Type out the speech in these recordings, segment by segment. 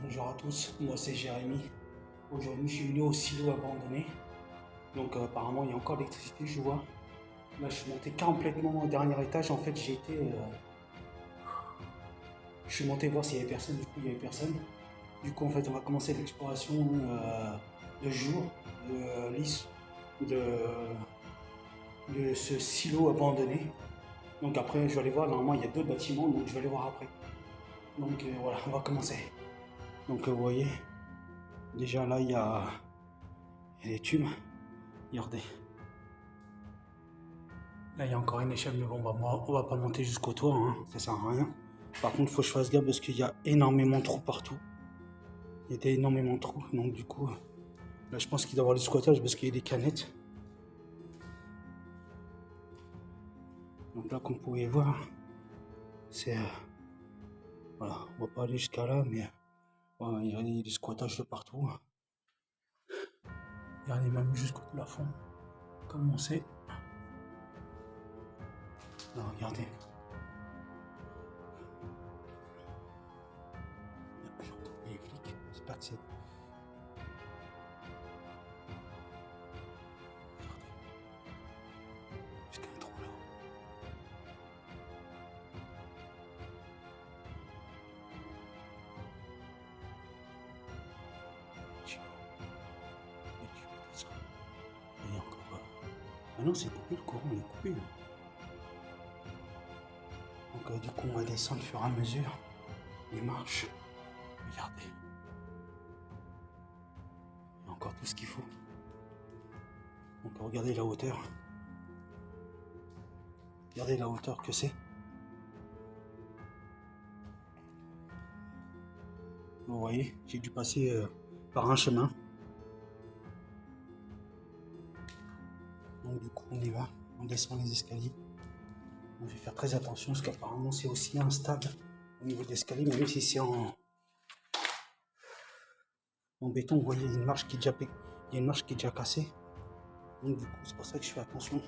Bonjour à tous, moi c'est Jérémy. Aujourd'hui je suis venu au silo abandonné. Donc apparemment il y a encore l'électricité, je vois. Là je suis monté complètement au dernier étage. En fait je suis monté voir s'il y avait personne, du coup il y avait personne. Du coup en fait on va commencer l'exploration de jour de, de ce silo abandonné. Donc après je vais aller voir, normalement il y a deux bâtiments, donc je vais aller voir après. Donc voilà, on va commencer. Donc vous voyez, déjà là il y a les tubes. Regardez. Là, il y a encore une échelle, mais bon, bah, moi, on va pas monter jusqu'au toit, hein, ça sert à rien. Par contre, il faut que je fasse gaffe parce qu'il y a énormément de trous partout. Il y a énormément de trous, donc du coup, là, je pense qu'il doit y avoir du squattage parce qu'il y a des canettes. Donc là, comme vous pouvez voir, c'est... voilà, on va pas aller jusqu'à là, mais voilà, il y a des squattages de partout. Regardez, même jusqu'au plafond, comme on sait. Là, regardez. J'entends les flics, j'espère que c'est... Jusqu'à un trou là. Et encore... Ah non, c'est coupé, le courant il est coupé. Là. Donc du coup, on va descendre au fur et à mesure les marches. Regardez. Il y a encore tout ce qu'il faut. Donc regardez la hauteur. Regardez la hauteur que c'est. Vous voyez, j'ai dû passer par un chemin. Donc du coup, on y va. On descend les escaliers. Donc, je vais faire très attention parce qu'apparemment, c'est aussi instable au niveau de l'escalier, même si c'est en béton. Vous voyez, il y a une marche qui est déjà cassée. Donc du coup, c'est pour ça que je fais attention.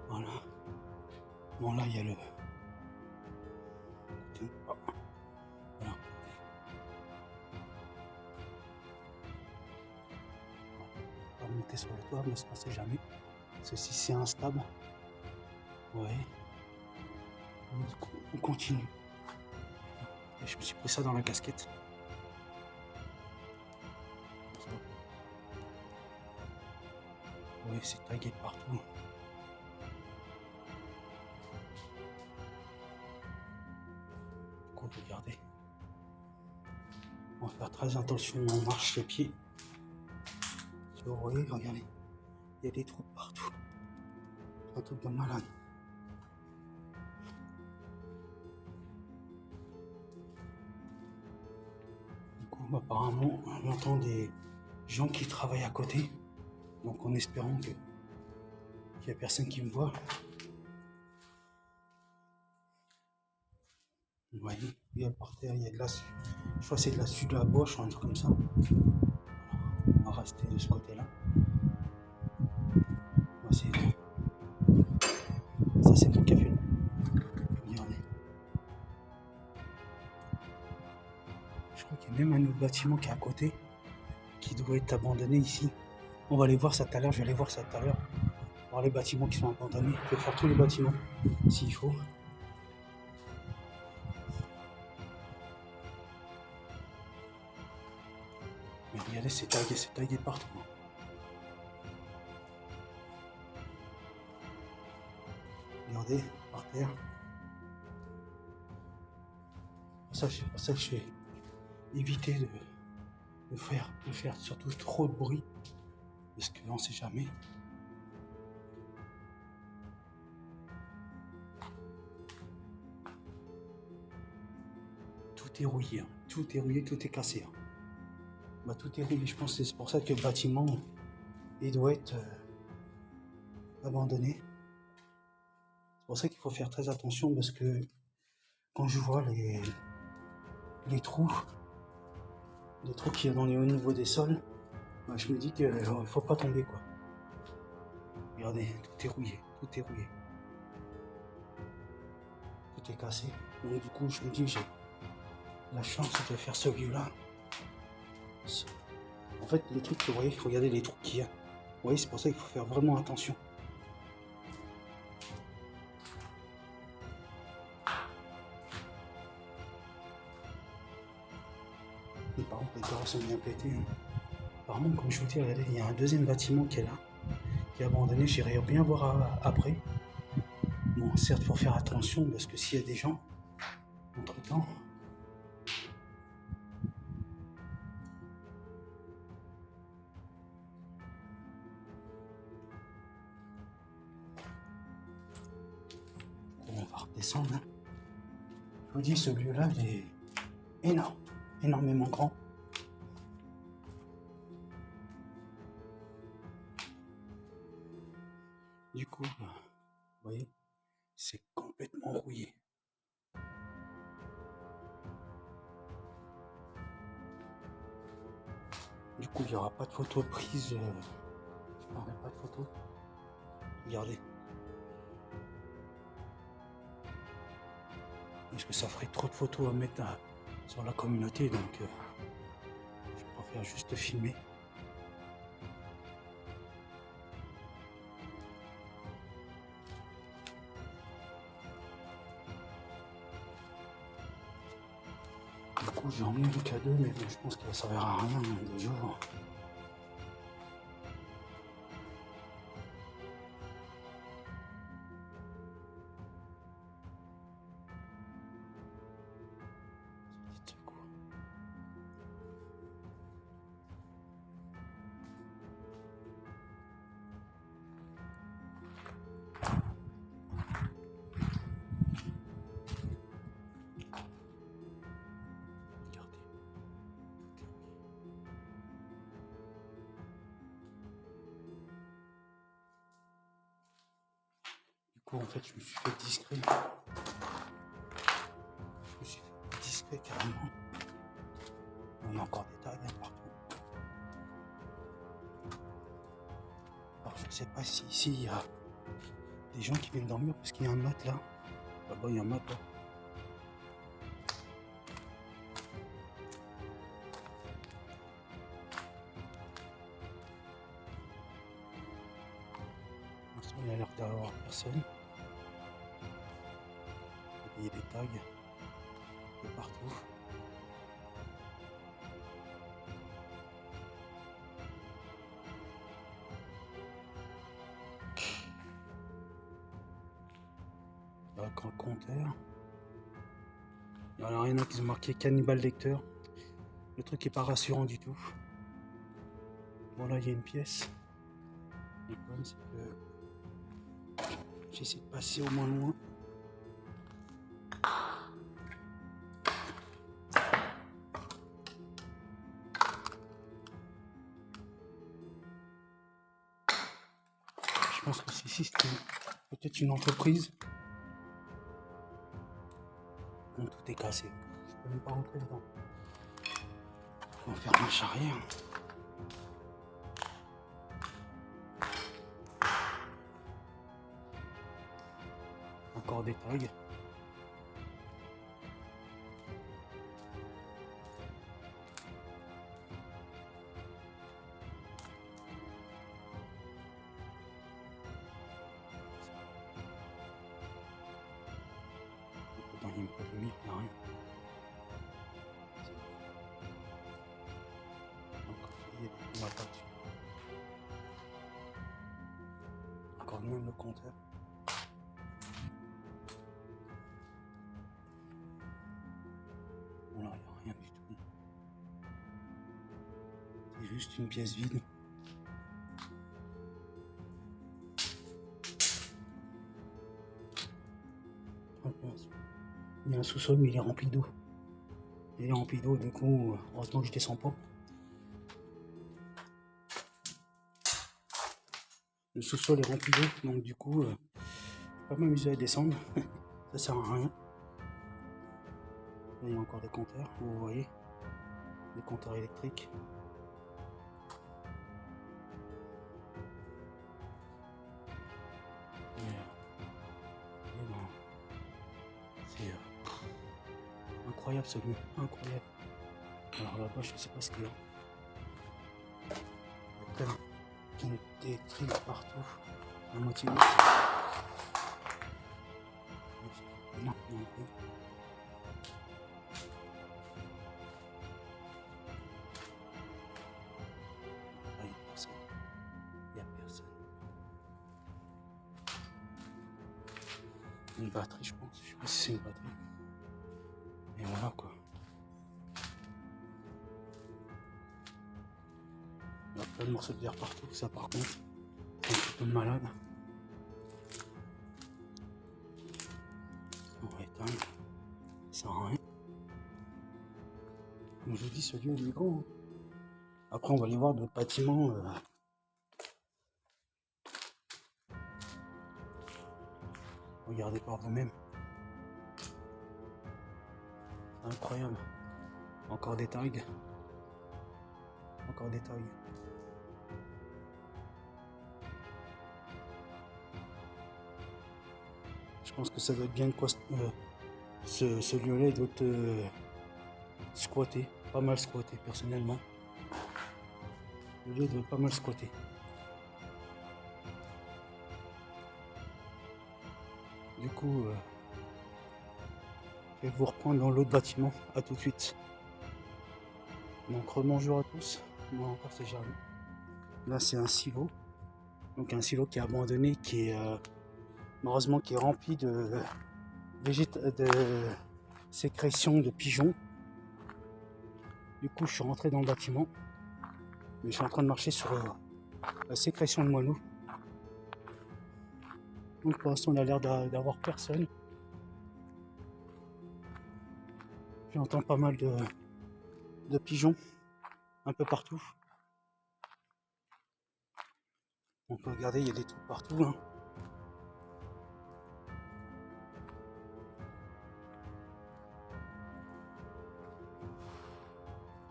Voilà. Bon, là, il y a le... Voilà. On va monter sur le toit, mais on ne sait jamais. Ceci, c'est instable. Ouais. Donc, du coup, on continue. Et je me suis pris ça dans la casquette. Oui, c'est tagué partout. Du coup, regardez. On va faire très attention, on marche les pieds. Si vous voyez, regardez. Il y a des trous partout. Un truc de malade. Du coup, apparemment, on entend des gens qui travaillent à côté. Donc en espérant qu'il n'y a personne qui me voit. Vous voyez, il y a par terre, il y a de la... Je crois que c'est de la suie de la boche ou un truc comme ça. On va rester de ce côté-là. On va essayer de... Ça, c'est mon café. Regardez. Je crois qu'il y a même un autre bâtiment qui est à côté, qui doit être abandonné ici. On va aller voir ça tout à l'heure, je vais aller voir ça tout à l'heure. Voir les bâtiments qui sont abandonnés. Je vais faire tous les bâtiments, s'il faut. Mais regardez, c'est tagué partout. Regardez, par terre. C'est pour ça que je vais éviter de faire surtout trop de bruit. Parce qu'on ne sait jamais. Tout est rouillé, hein. Tout est rouillé, tout est cassé. Hein. Bah, tout est rouillé, je pense que c'est pour ça que le bâtiment il doit être abandonné. C'est pour ça qu'il faut faire très attention parce que quand je vois les trous qu'il y a au niveau des sols, bah, je me dis qu'il ne faut pas tomber quoi. Regardez, tout est rouillé, tout est rouillé. Tout est cassé. Donc du coup je me dis que la chance de faire ce lieu-là. En fait, les trucs, vous voyez, regardez les trous qu'il y a. Vous voyez, c'est pour ça qu'il faut faire vraiment attention. Et par contre, les carreaux sont bien pétés. Apparemment, comme je vous dis, regardez, il y a un deuxième bâtiment qui est là, qui est abandonné. J'irai bien voir après. Bon, certes, il faut faire attention parce que s'il y a des gens, entre-temps, on va redescendre. Hein. Je vous dis, ce lieu-là, il est énorme, énormément grand. Du coup, vous voyez, c'est complètement rouillé. Du coup, il n'y aura pas de photo prise. Je prendrai pas de photo. Regardez. Parce que ça ferait trop de photos à mettre sur la communauté, donc je préfère juste filmer. Du coup, j'ai emmené le cadeau, mais bon, je pense qu'il va servir à rien de jour. En fait, je me suis fait discret. Je me suis fait discret carrément. Il y a encore des tags partout. Alors, je ne sais pas si ici il y a des gens qui viennent dormir parce qu'il y a un mat là. Là-bas, il y a un mat là. Pour l'instant, il y a l'air d'avoir personne. Il y a des tags de partout. Là, grand compteur. Alors, il y en a qui ont marqué Cannibal Lecteur. Le truc est pas rassurant du tout. Bon, là, il y a une pièce. Le problème, c'est que j'essaie de passer au moins loin. Je pense que ici, c'est peut-être une entreprise. Bon, tout est cassé. Je peux même pas rentrer dedans. On va faire marche arrière. Encore des tags. Dans une pas de limite, il n'y a rien. Donc, il y a des matas dessus. Encore même le compteur. Bon, là, il n'y a rien du tout. C'est juste une pièce vide. Il y a un sous-sol, mais il est rempli d'eau. Il est rempli d'eau, du coup, heureusement que je descends pas. Le sous-sol est rempli d'eau, donc du coup, je vais pas m'amuser à descendre. Ça sert à rien. Là, il y a encore des compteurs, vous voyez. Des compteurs électriques. C'est incroyable ce lieu, incroyable. Alors là-bas, je sais pas ce qu'il y a. Il y a plein de détruits partout. La moitié. Non, non, non. Ah, il n'y a personne. Il n'y a personne. Une batterie, je pense. Je sais pas si c'est une batterie. Et voilà quoi. Il y a plein de morceaux de verre partout. Ça, par contre, c'est un petit peu malade. On va éteindre. Ça sert à rien. Comme je vous dis, ce lieu il est grand. Après, on va aller voir d'autres bâtiments. Regardez par vous-même. C'est incroyable. Encore des tags. Encore des tags. Je pense que ça doit être bien quoi. Ce lieu-là, il doit être squatté. Pas mal squatté, personnellement. Le lieu doit être pas mal squatté. Du coup, je vais vous reprendre dans l'autre bâtiment. À tout de suite. Donc, rebonjour à tous. Moi encore, c'est Jarmy. Là, c'est un silo. Donc, un silo qui est abandonné, qui est malheureusement qui est rempli de sécrétion de pigeons. Du coup, je suis rentré dans le bâtiment. Mais je suis en train de marcher sur la sécrétion de moineaux. Donc, pour l'instant, on a l'air d'avoir personne. J'entends pas mal de pigeons un peu partout. On peut regarder, il y a des trucs partout. Hein.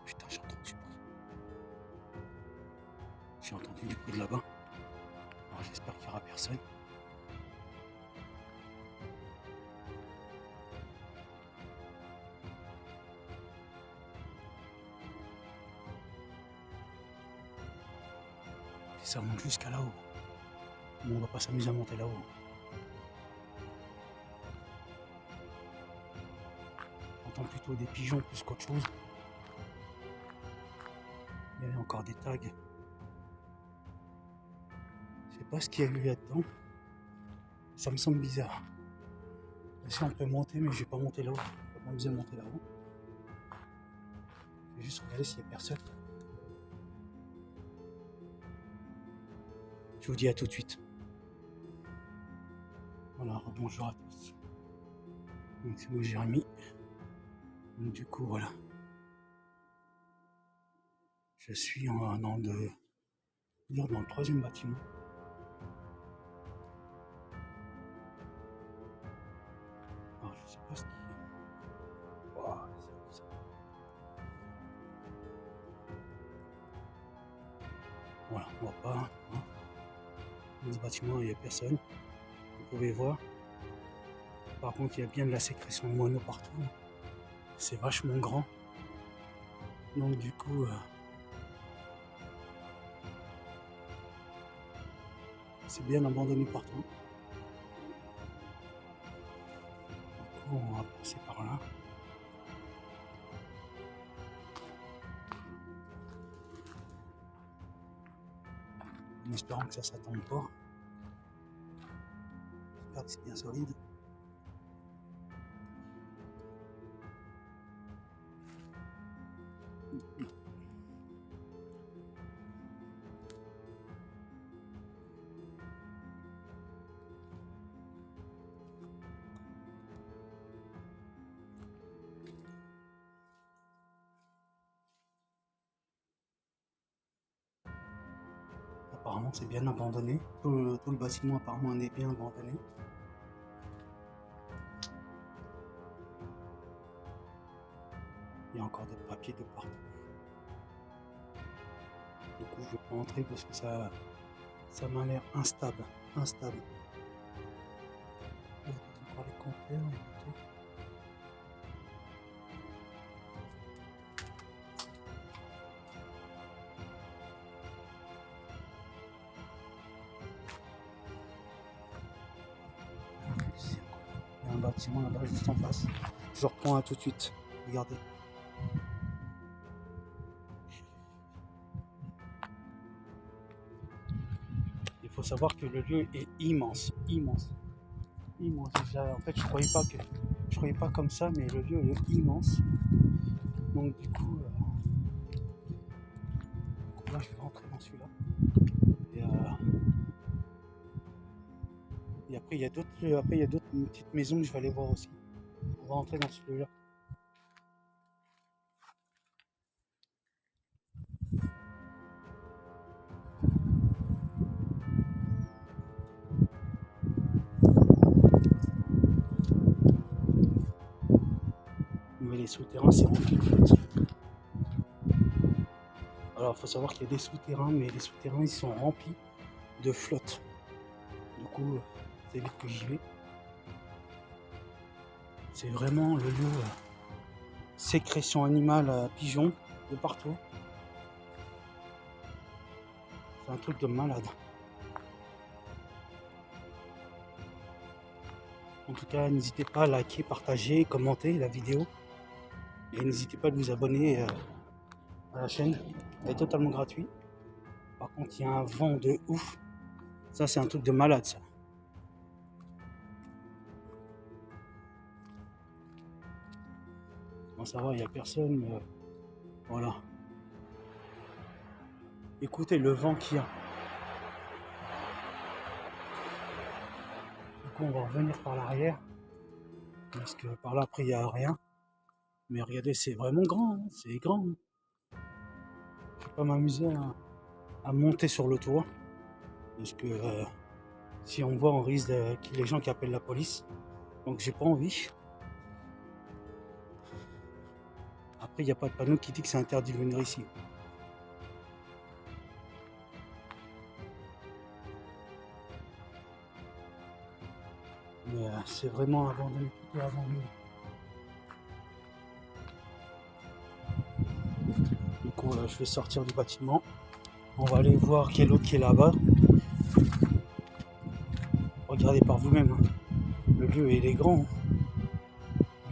Putain, j'ai entendu. J'ai entendu du bruit de là-bas. Alors j'espère qu'il n'y aura personne. Et ça monte jusqu'à là-haut. Bon, on va pas s'amuser à monter là-haut. J'entends plutôt des pigeons plus qu'autre chose. Il y a encore des tags. Je sais pas ce qu'il y a eu là-dedans. Ça me semble bizarre. Ici on peut monter, mais je vais pas monter là-haut. Je vais pas m'amuser à monter là-haut. Je vais juste regarder s'il y a personne. Je vous dis à tout de suite. Voilà, bonjour à tous. Donc c'est moi Jérémy. Donc du coup voilà. Je suis dans le troisième bâtiment. Alors je sais pas ce qu'il y a. Wow, c'est ça. Voilà, on voit pas. Hein. Dans ce bâtiment il n'y a personne. Vous pouvez voir. Par contre il y a bien de la sécrétion de moineaux partout. C'est vachement grand. Donc du coup c'est bien abandonné partout. Du coup on va passer par là. En espérant que ça s'attende pas. J'espère que c'est bien solide. Apparemment c'est bien abandonné. Tout le bâtiment apparemment est bien abandonné. Il y a encore des papiers de partout. Du coup je vais pas entrer parce que ça m'a l'air instable. Instable. Il y a encore les compteurs et tout. bâtiment là-bas juste en face. Je reprends à tout de suite. Regardez. Il faut savoir que le lieu est immense, immense, immense. En fait, je croyais pas comme ça, mais le lieu est immense. Donc du coup, là, je vais rentrer dans celui-là. Et après, il y a d'autres petites maisons que je vais aller voir aussi. On va rentrer dans celui-là. Mais les souterrains, c'est rempli de flotte. Alors, il faut savoir qu'il y a des souterrains, mais les souterrains, ils sont remplis de flotte. Du coup, c'est vite que j'y vais. C'est vraiment le lieu sécrétion animale, pigeons, de partout. C'est un truc de malade. En tout cas, n'hésitez pas à liker, partager, commenter la vidéo. Et n'hésitez pas à vous abonner à la chaîne. Elle est totalement gratuite. Par contre, il y a un vent de ouf. Ça, c'est un truc de malade, ça. Bon, ça va, il n'y a personne, mais voilà. Écoutez le vent qu'il y a. Du coup, on va revenir par l'arrière. Parce que par là, après, il n'y a rien. Mais regardez, c'est vraiment grand. Hein, c'est grand. Je ne vais pas m'amuser à monter sur le toit. Parce que si on voit, on risque qu'il y ait les gens qui appellent la police. Donc, j'ai pas envie. Après, il n'y a pas de panneau qui dit que c'est interdit de venir ici. Mais c'est vraiment abandonné, tout est abandonné. Du coup, là, je vais sortir du bâtiment. On va aller voir quel autre qui est là-bas. Regardez par vous-même. Hein. Le lieu, il est grand. Hein.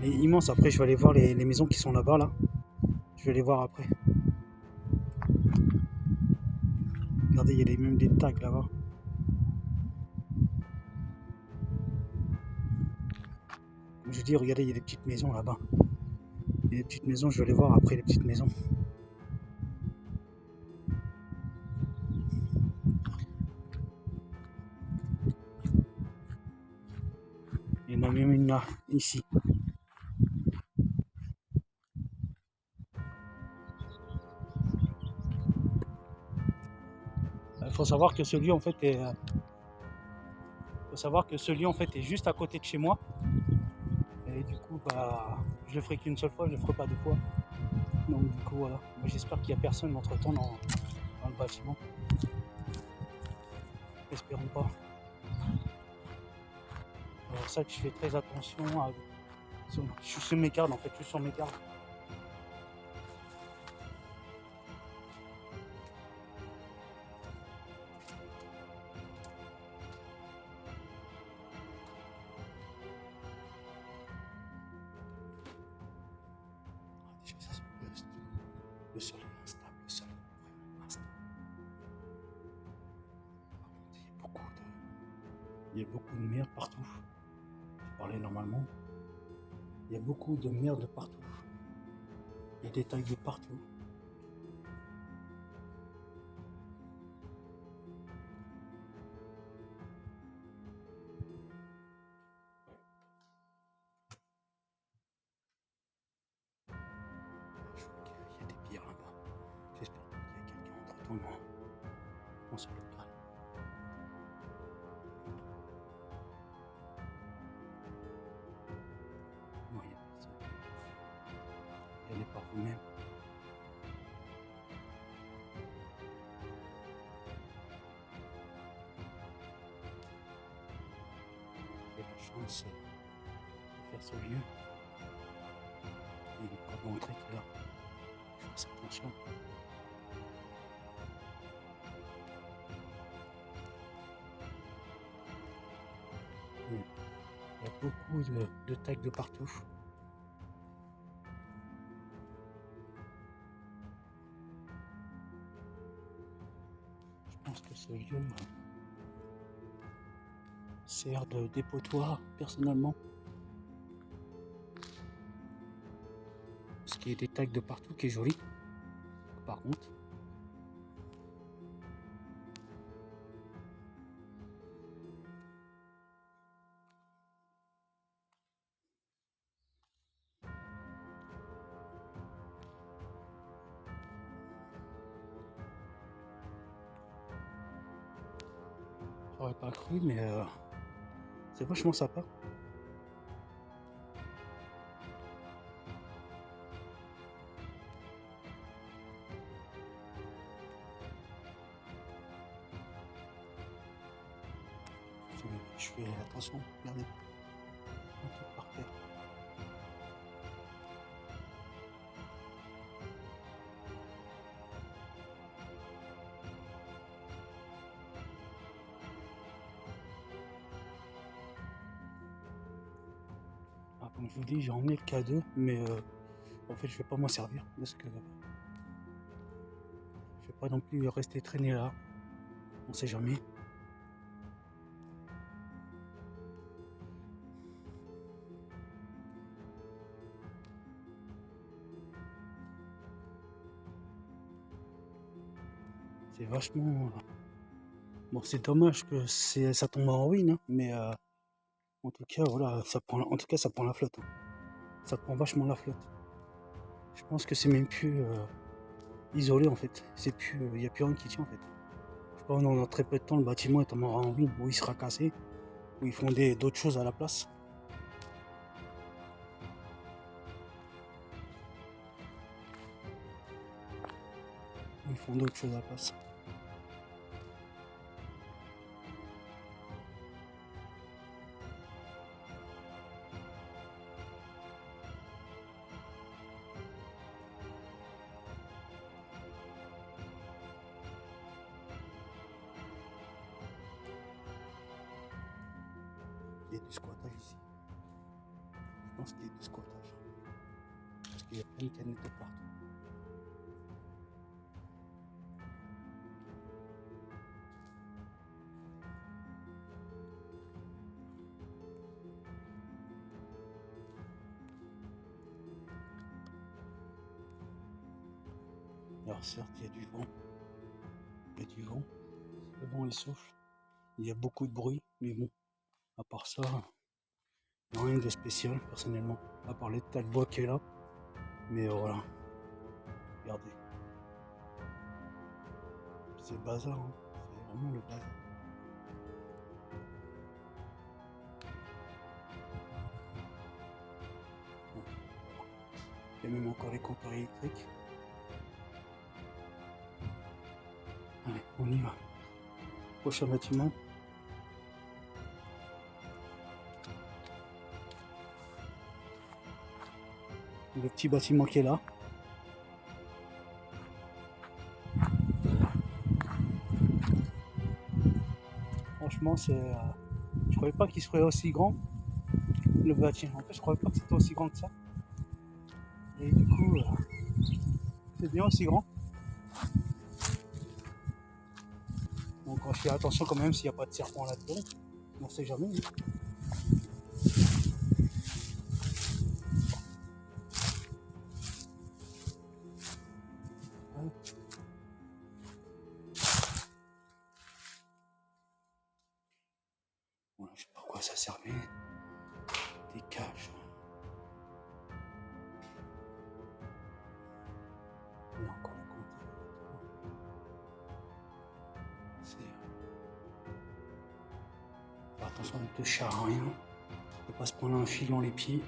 Il est immense. Après, je vais aller voir les maisons qui sont là-bas, là. Je vais les voir après. Regardez, il y a même des tags là-bas. Comme je dis, regardez, il y a des petites maisons là-bas. Il y a des petites maisons, je vais aller voir après les petites maisons. Il y en a même une là, ici. Il faut savoir que ce lieu en fait est. Est juste à côté de chez moi. Et du coup, bah, je le ferai qu'une seule fois, je le ferai pas deux fois. Donc du coup, voilà. J'espère qu'il n'y a personne entre temps dans le bâtiment. Espérons pas. C'est pour ça que je fais très attention à. Je suis sur mes gardes en fait, je suis sur mes gardes. Le sol est instable, le sol est vraiment instable. Par contre, il y a beaucoup de merde partout. Je parlais normalement. Il y a beaucoup de merde partout. Il y a des tags de partout. Je vois qu'il y a des pierres là-bas. J'espère qu'il y a quelqu'un entre temps. Non. Je pense à le calme. Non, il n'y a personne. Allez par vous-même. J'ai la chance de faire ce lieu. Il ne peut pas montrer que là, je fasse attention. Il y a beaucoup de tags de partout. Je pense que ce lieu sert de dépotoir personnellement. Parce qu'il y a des tags de partout qui est joli. Par contre. J'aurais pas cru, mais c'est vachement sympa. Je fais attention, regardez. Un truc par terre. Ah, comme je vous dis, j'ai emmené le K2, mais en fait je vais pas m'en servir parce que je vais pas non plus rester traîné là. On sait jamais. C'est vachement. Bon, c'est dommage que ça tombe en ruine, hein, mais en tout cas, voilà, ça prend la flotte. Hein. Ça prend vachement la flotte. Je pense que c'est même plus isolé en fait. C'est plus, il n'y a plus rien qui tient en fait. Je sais pas, on a très peu de temps, le bâtiment est mort en ruine, où il sera cassé, où ils font d'autres choses à la place. Ils font d'autres choses à la place. Il y a du squattage ici. Je pense qu'il y a du squattage. Parce qu'il y a plein de canettes de partout. Alors certes, il y a du vent. Il y a du vent. Le vent il souffle. Il y a beaucoup de bruit, mais bon, à part ça, il n'y a rien de spécial personnellement. À part les tas de bois qui est là. Mais voilà. Regardez. C'est le bazar, hein. C'est vraiment le bazar. Bon. Il y a même encore les compteurs électriques. Allez, on y va. Prochain bâtiment. Le petit bâtiment qui est là. Franchement, je croyais pas qu'il serait aussi grand, le bâtiment. En fait, je croyais pas que c'était aussi grand que ça. Et du coup, c'est bien aussi grand. Donc on fait attention quand même s'il n'y a pas de serpent là-dedans. On sait jamais. Hein. Voilà, je sais pas à quoi ça servait. Des cages. Il y a encore le compte. Faire attention de ne toucher à rien. Ne pas se prendre un fil dans les pieds.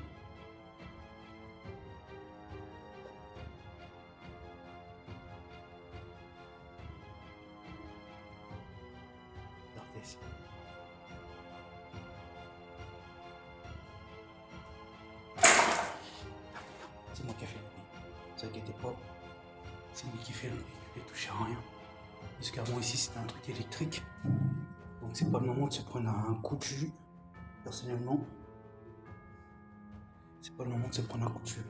Regardez ça. C'est moi qui ai fait le bruit. Ne vous inquiétez pas. C'est lui qui fait le bruit. Je vais toucher à rien. Parce qu'avant ici c'était un truc électrique. Donc c'est pas le moment de se prendre un coup de jus. Personnellement. C'est pas le moment de se prendre un coup de cheveux.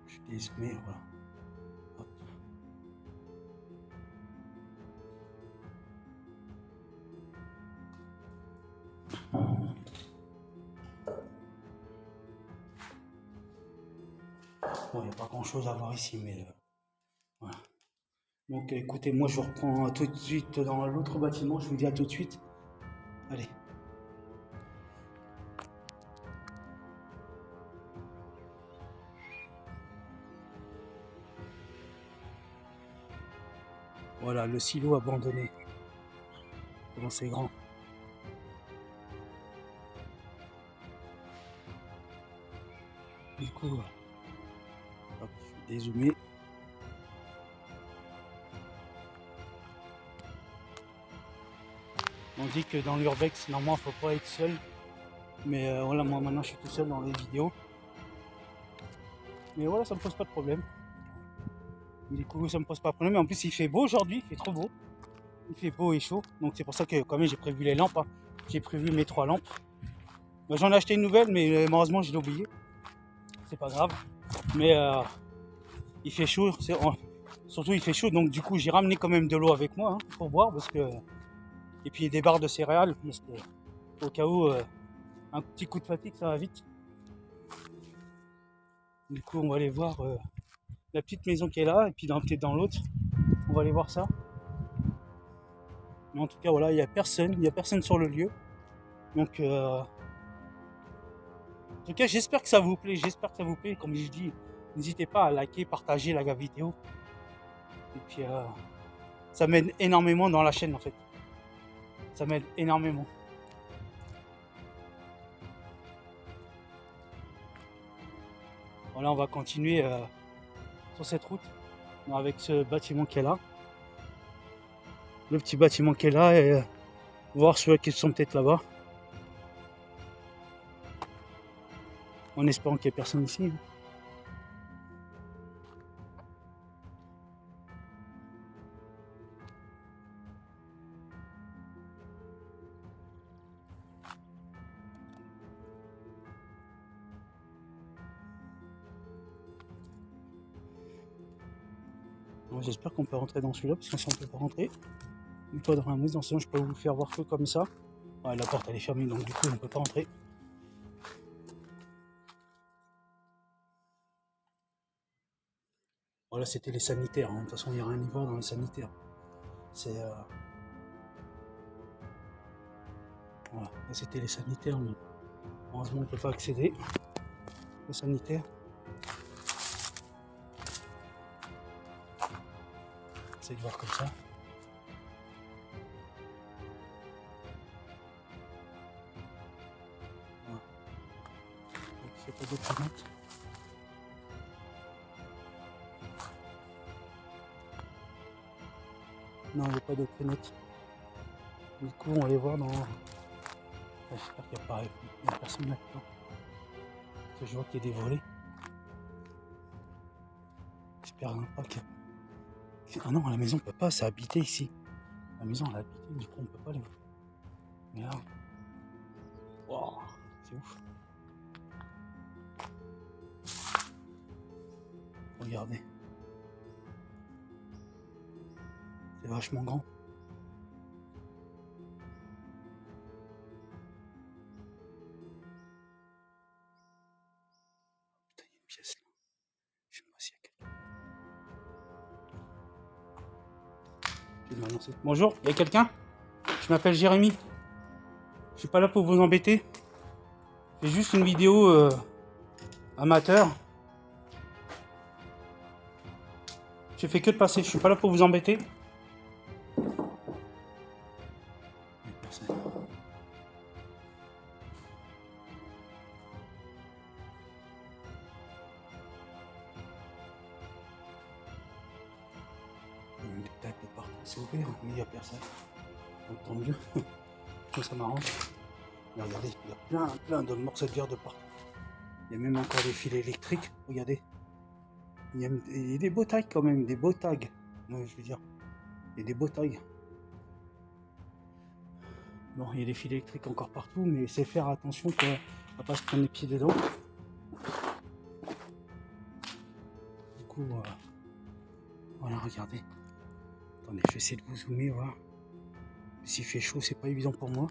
Je dis, mais voilà. Hop. Bon, il n'y a pas grand chose à voir ici, mais voilà. Donc écoutez, moi je vous reprends tout de suite dans l'autre bâtiment, je vous dis à tout de suite. Allez. Voilà, le silo abandonné. Comment c'est grand. Du coup, hop, je vais dézoomer. On dit que dans l'urbex, normalement, il ne faut pas être seul. Mais voilà, moi maintenant, je suis tout seul dans les vidéos. Mais voilà, ça me pose pas de problème. Du coup, ça me pose pas de problème. Et en plus, il fait beau aujourd'hui, il fait trop beau. Il fait beau et chaud. Donc c'est pour ça que quand même, j'ai prévu les lampes. Hein. J'ai prévu mes 3 lampes. Bah, j'en ai acheté une nouvelle, mais malheureusement, je l'ai oublié. C'est pas grave. Mais il fait chaud. Surtout, il fait chaud. Donc du coup, j'ai ramené quand même de l'eau avec moi hein, pour boire. Parce que... Et puis des barres de céréales. Parce que, au cas où, un petit coup de fatigue, ça va vite. Du coup, on va aller voir la petite maison qui est là. Et puis peut-être dans l'autre. On va aller voir ça. Mais en tout cas, voilà, il n'y a personne sur le lieu. Donc, en tout cas, j'espère que ça vous plaît. Comme je dis, n'hésitez pas à liker, partager la vidéo. Et puis, ça m'aide énormément dans la chaîne, en fait. Ça m'aide énormément. Voilà, on va continuer sur cette route avec ce bâtiment qui est là. Le petit bâtiment qui est là et voir ceux qui sont peut-être là-bas. En espérant qu'il n'y ait personne ici. J'espère qu'on peut rentrer dans celui-là, parce que si on ne peut pas rentrer, une fois dans la maison, sinon je peux vous faire voir que comme ça. Ouais, la porte elle est fermée, donc du coup on ne peut pas rentrer. Voilà, c'était les sanitaires. Hein. De toute façon, il n'y a rien à y voir dans les sanitaires. C'est voilà, c'était les sanitaires. Mais heureusement, on ne peut pas accéder aux sanitaires. Essayez de voir comme ça. Voilà. Donc, il n'y a pas d'autres fenêtres. Non, il n'y a pas d'autres fenêtres. Du coup, on va aller voir dans. J'espère qu'il n'y a personne là-dedans. Parce que je vois qu'il y a des volets. J'espère pas qu'il y a... Ah non, la maison ne peut pas, c'est habité ici. La maison elle est habitée, du coup on peut pas aller. Mais là. Wow, c'est ouf. Regardez. C'est vachement grand. Putain, il y a une pièce là. Je sais pas s'il y a quelqu'un. Je vais m'annoncer. Bonjour, il y a quelqu'un? Je m'appelle Jérémy. Je suis pas là pour vous embêter. C'est juste une vidéo amateur. J'ai fait que de passer, je suis pas là pour vous embêter. Il y a une tête de partout, c'est ouvert, mais il n'y a personne. Donc tant mieux. Ça m'arrange. Mais regardez, il y a plein de morceaux de verre de partout. Il y a même encore des fils électriques, regardez. Il y a des beaux tags quand même, des beaux tags. Ouais, je veux dire, il y a des beaux tags. Bon, il y a des fils électriques encore partout, mais c'est faire attention qu'on ne va pas se prendre les pieds dedans. Du coup, voilà, regardez. Attendez, je vais essayer de vous zoomer, voilà. S'il fait chaud, c'est pas évident pour moi.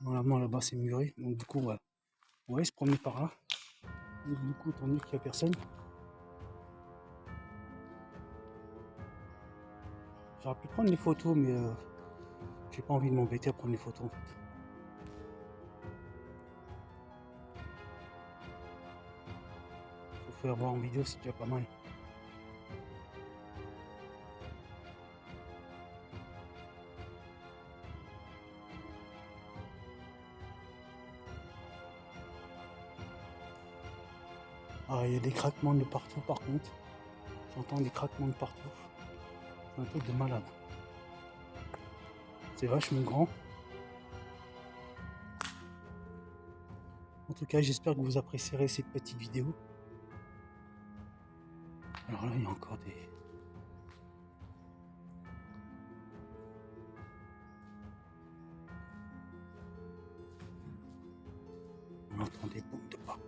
Normalement, là-bas, c'est muré. Donc, du coup, on va se promener par là. Donc, du coup, tant mieux qu'il n'y a personne. J'aurais pu prendre les photos, mais j'ai pas envie de m'embêter à prendre les photos, en fait. Faut faire voir en vidéo, c'est déjà pas mal. Ah, il y a des craquements de partout, par contre. J'entends des craquements de partout. C'est un truc de malade. C'est vachement grand. En tout cas, j'espère que vous apprécierez cette petite vidéo. Alors là, il y a encore des... On entend des boum de partout.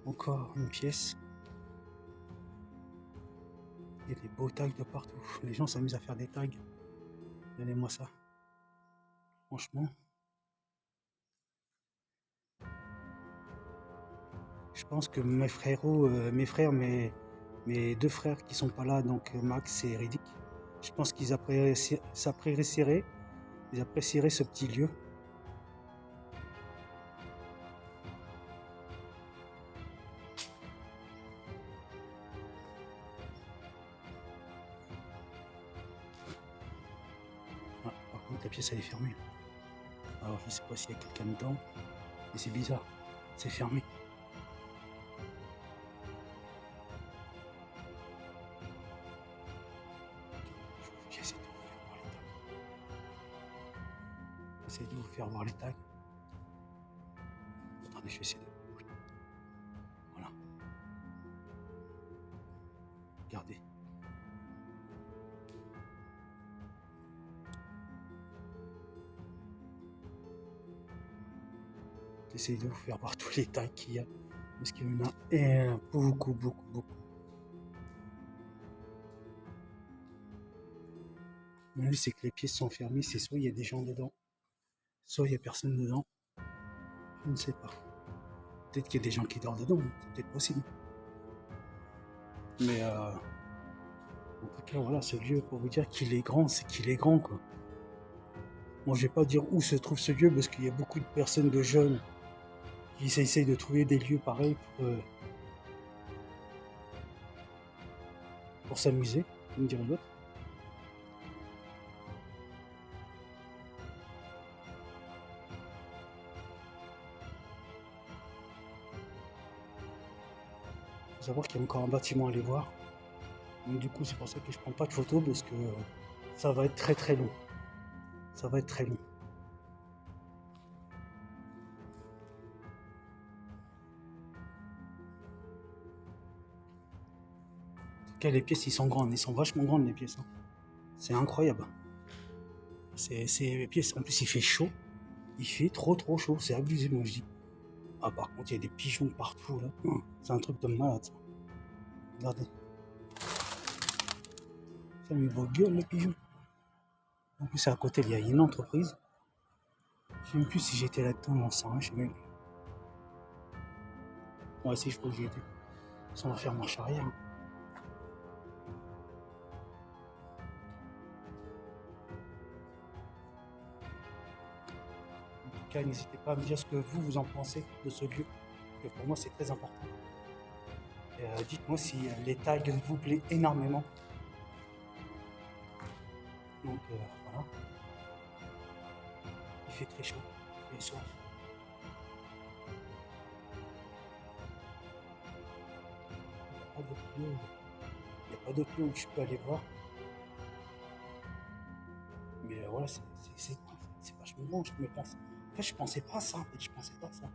Encore une pièce. Il y a des beaux tags de partout. Les gens s'amusent à faire des tags. Regardez-moi ça. Franchement. Je pense que mes frérots, mes deux frères qui sont pas là, donc Max et Riddick, je pense qu'ils apprécieraient ce petit lieu. Ah, par contre, la pièce elle est fermée. Alors je sais pas s'il y a quelqu'un dedans, mais c'est bizarre, c'est fermé. J'essaie de vous faire voir les tags. Attendez, je vais essayer de... Voilà. Regardez. J'essaie de vous faire voir tous les tags qu'il y a. Parce qu'il y en a beaucoup. Le mieux c'est que les pièces sont fermées, c'est soit il y a des gens dedans, soit il n'y a personne dedans. Je ne sais pas. Peut-être qu'il y a des gens qui dorment dedans, c'est peut-être possible. Mais en tout cas, voilà, ce lieu, pour vous dire qu'il est grand, c'est qu'il est grand, quoi. Moi, je vais pas dire où se trouve ce lieu, parce qu'il y a beaucoup de personnes, de jeunes, qui essayent de trouver des lieux pareils pour s'amuser, comme dirait l'autre. Il faut savoir qu'il y a encore un bâtiment à aller voir. Donc du coup, c'est pour ça que je prends pas de photos, parce que ça va être très long. Ça va être très long. En tout cas, les pièces, ils sont grandes. Ils sont vachement grandes, les pièces. Hein. C'est incroyable. C'est les pièces. En plus, il fait chaud. Il fait trop chaud. C'est abusé, moi, je dis. Ah, par contre, il y a des pigeons partout, là. C'est un truc de malade, ça. Regardez. Ça met vos gueules, les pigeons. En plus, à côté, il y a une entreprise. Je sais même plus si j'étais là-dedans, non, ça, je sais même plus. Ouais, si, je crois que j'y étais. Ça va faire marche arrière. En tout cas, n'hésitez pas à me dire ce que vous en pensez de ce lieu. Parce que pour moi, c'est très important. Dites-moi si les tags vous plaisent énormément. Donc voilà. Il fait très chaud. Il fait soif. Il n'y a pas d'autre lieu où je peux aller voir. Mais voilà, c'est vachement bon, je me pense. En fait, je pensais pas à ça, je pensais pas à ça.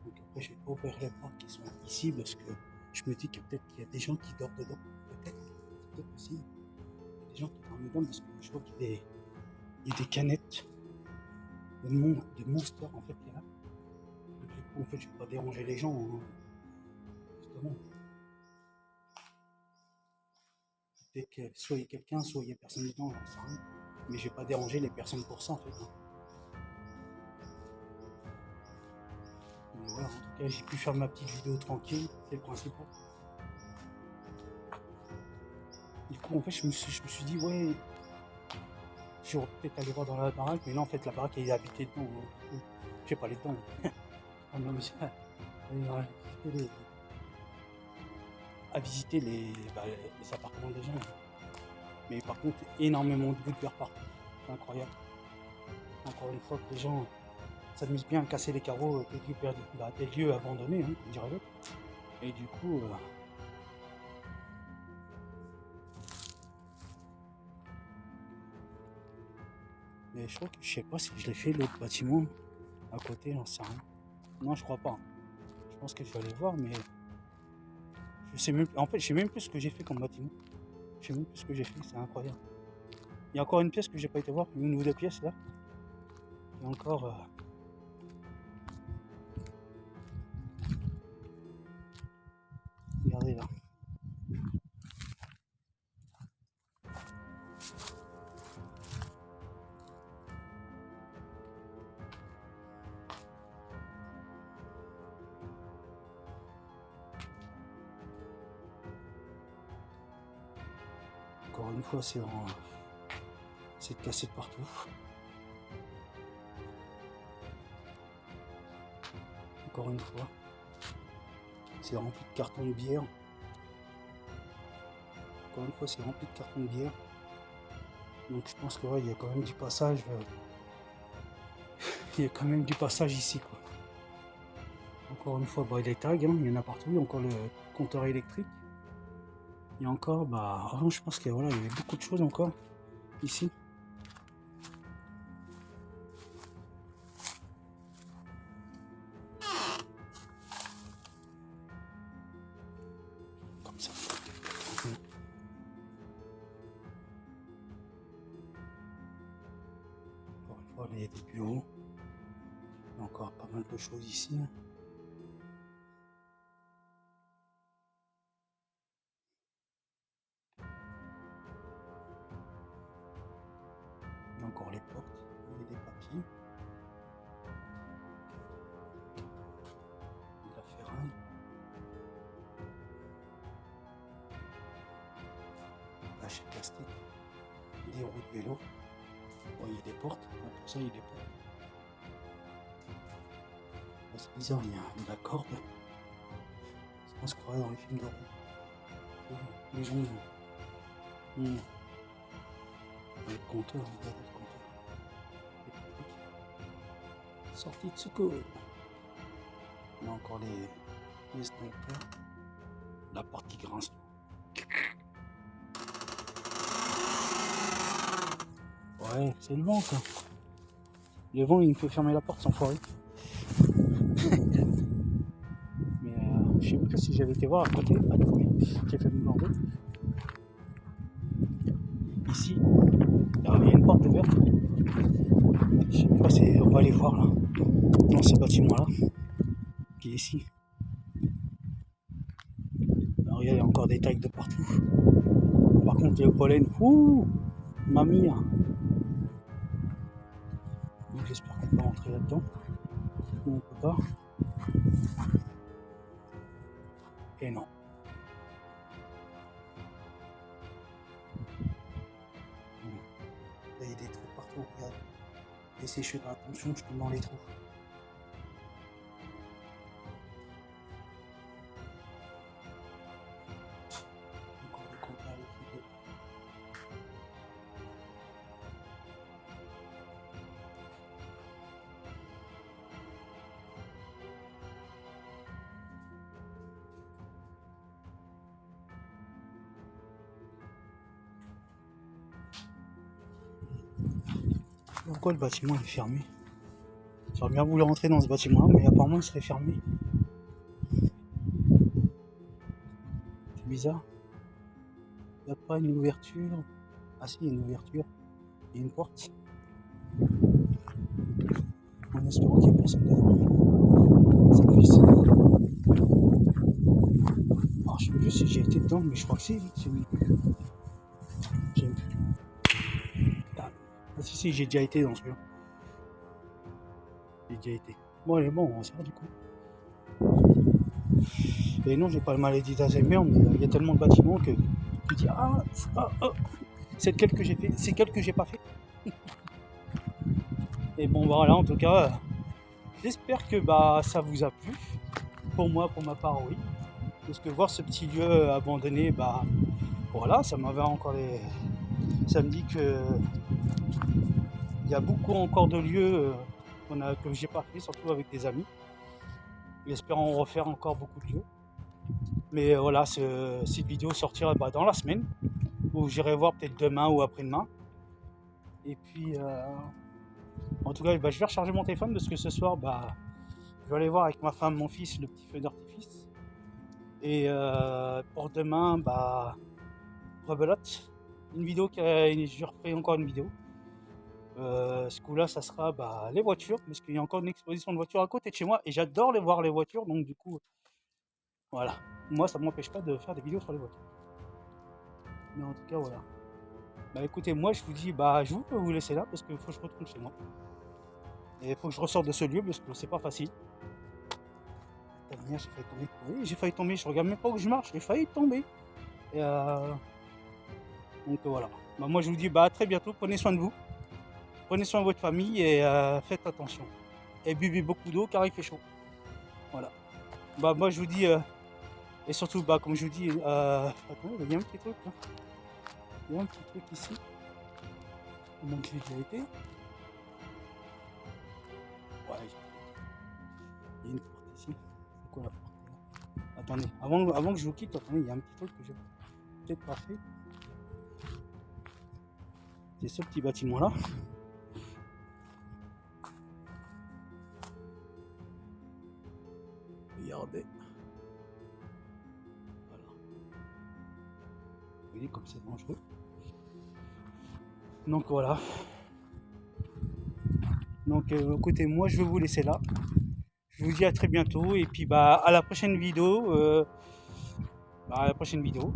Donc après, je vais pas ouvrir les portes qui sont ici parce que je me dis que peut-être qu'il y a des gens qui dorment dedans. Peut-être. peut-être aussi, il y a des gens qui dorment dedans parce que je vois qu'il y a des canettes de Monster en fait qui est là. Et du coup, en fait, je vais pas déranger les gens, hein, justement. Peut-être que soit il y a quelqu'un, soit il y a personne dedans, j'en sais rien. Mais je vais pas déranger les personnes pour ça en fait, hein. Mais voilà, en tout cas, j'ai pu faire ma petite vidéo tranquille, c'est le principal. Du coup, en fait, je me suis dit, ouais, j'aurais peut-être aller voir dans la baraque, mais là, en fait, la baraque, elle est habitée dedans. Donc, du coup, je vais pas aller dedans. On m'amuse à visiter les appartements des gens. Mais par contre, énormément de bouts de verre partout. C'est incroyable. Encore une fois, que les gens s'amusent bien à casser les carreaux des lieux perdus, des lieux abandonnés, hein, comme dirait l'autre. Et du coup, mais je crois que je sais pas si je l'ai fait l'autre bâtiment à côté, j'en sais rien. Non, je crois pas. Je pense que je vais aller voir, mais je sais même. En fait, je sais même plus ce que j'ai fait comme bâtiment. Je sais même plus ce que j'ai fait, c'est incroyable. Il y a encore une pièce que j'ai pas été voir, une ou deux pièces là. Et encore. Regardez là. Encore une fois, c'est cassé de partout. Encore une fois, c'est rempli de cartons de bière. Encore une fois, c'est rempli de cartons de bière. Donc je pense que ouais, il y a quand même du passage. Il y a quand même du passage ici, quoi. Encore une fois, les tags, hein, il y en a partout. Il y a encore le compteur électrique. Il y a encore, je pense qu'il y avait beaucoup de choses encore ici. Comme ça. Encore une fois, là, il y a des bureaux. Il y a encore pas mal de choses ici. Il y a encore les portes, il y a des papiers. De la ferraille. Lâcher plastique. Des roues de vélo. Bon, il y a des portes. Pour ça, il y a des portes. C'est bizarre, il y a de la corde. C'est ce qu'on se croirait dans les films d'horreur. Les gens vont. Le compteur, regardez le compteur. Sortie de secours. On a encore les snipers. La porte qui grince. Ouais, c'est le vent quoi. Le vent il me fait fermer la porte sans foirer. Mais je sais même pas si j'avais été voir à côté. J'ai fait me demander. Ici, il y a une porte ouverte. Je sais pas si on va aller voir là. Dans ce bâtiment là. Qui est ici. Alors il y a encore des tags de partout. Par contre le pollen, mamie. Donc j'espère qu'on peut rentrer là-dedans. On peut pas. Et non. Là, il y a des trous partout, regarde. Et si je fais pas attention, je tombe dans les trous. Encore des compteurs électriques. Pourquoi le bâtiment est fermé? J'aurais bien voulu rentrer dans ce bâtiment, mais apparemment il serait fermé. C'est bizarre. n'y a pas une ouverture. Ah si, il y a une ouverture. Il y a une porte. En espérant qu'il n'y ait personne dedans. Ça me fait ça. Alors je sais plus si j'ai été dedans, mais je crois que c'est oui. J'aime plus. Ah si, j'ai déjà été dans celui-là. J'ai déjà été. Bon allez, bon, on sert du coup. Et non, j'ai pas le maladie d'Alzheimer, mais il y a tellement de bâtiments que tu dis c'est lequel que j'ai fait, c'est quel que j'ai pas fait. Et bon voilà, en tout cas, j'espère que ça vous a plu. Pour moi, pour ma part, oui. Parce que voir ce petit lieu abandonné, voilà, ça m'avait encore ça me dit que il y a beaucoup encore de lieux que j'ai pas fait, surtout avec des amis. Espérons refaire encore beaucoup de lieux. Mais voilà, cette vidéo sortira dans la semaine, où j'irai voir peut-être demain ou après-demain. Et puis, en tout cas, je vais recharger mon téléphone parce que ce soir, je vais aller voir avec ma femme, mon fils, le petit feu d'artifice. Et pour demain, rebelote. Une vidéo, je referai encore une vidéo. Ce coup-là, ça sera les voitures, parce qu'il y a encore une exposition de voitures à côté de chez moi, et j'adore voir les voitures, donc du coup, voilà. Moi, ça ne m'empêche pas de faire des vidéos sur les voitures. Mais en tout cas, voilà. Écoutez, moi, je vous dis, je peux vous laisser là, parce qu'il faut que je retourne chez moi. Et il faut que je ressorte de ce lieu, parce que c'est pas facile. J'ai failli tomber. Oui, j'ai failli tomber, je regarde même pas où je marche, j'ai failli tomber. Et donc voilà. Moi, je vous dis, à très bientôt, prenez soin de vous. Prenez soin de votre famille et faites attention. Et buvez beaucoup d'eau car il fait chaud. Voilà. Moi je vous dis, et surtout, comme je vous dis, attendez, il y a un petit truc là. Il y a un petit truc ici. Donc j'ai déjà été. Ouais, il y a une porte ici. C'est quoi la porte là? Attendez, avant que je vous quitte, attendez, il y a un petit truc que j'ai peut-être pas fait. C'est ce petit bâtiment là. Regardez. Voilà. Vous voyez comme c'est dangereux. Donc voilà. Donc écoutez, moi je vais vous laisser là. Je vous dis à très bientôt et puis à la prochaine vidéo. À la prochaine vidéo.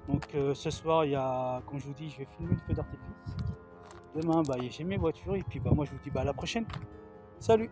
Donc ce soir, comme je vous dis, je vais filmer le feu d'artifice. Demain, j'ai mes voitures et puis moi je vous dis à la prochaine. Salut!